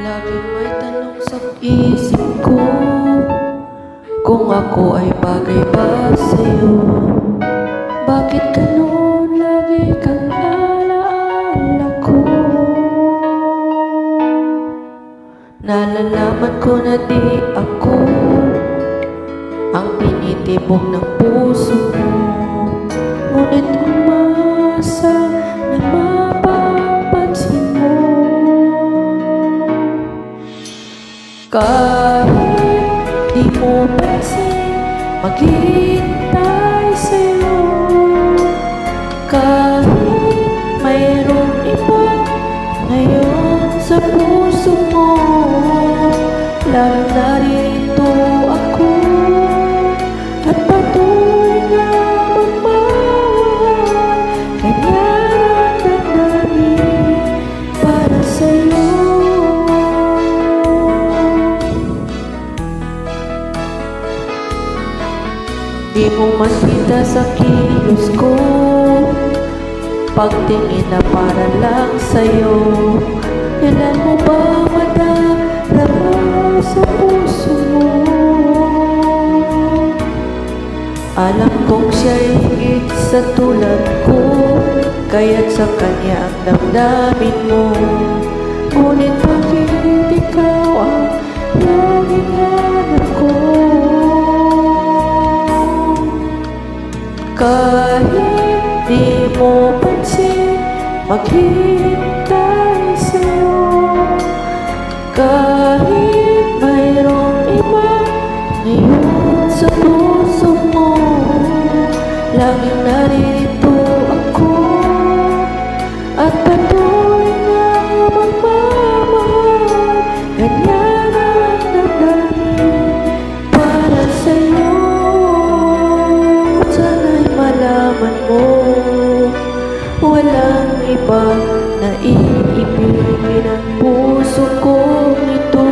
Laging may tanong sa isip ko, kung ako ay bagay ba sa'yo. Bakit ganun lagi kang alaala ko? Nalalaman ko na di ako ang pinitibok ng puso mo, ngunit umasa na mapapansin mo. Kahit di mo pansin, maghihintay sa'yo. Kahit mayroong iba ngayon sa puso mo, laging narito ako at patuloy na magmamahal. Kanya nagdadali para sa'yo. Di mo makita sa kilos ko, pagtingin na para lang sa'yo. Kailan mo ba madarama sa puso mo? Alam kong siya'y higit sa tulad ko, kaya't sa kanya ang damdamin mo. Ngunit bakit ikaw ang laging hanap ko? Kahit di mo pansin, maghihintay sa'yo. Kahit mayroong iba ngayon sa puso mo, laging narito ako at patuloy na magmamahal. Ganyan ang damdamin para sa'yo. Sana'y malaman mo, walang iba na iibigin ang puso kong ito.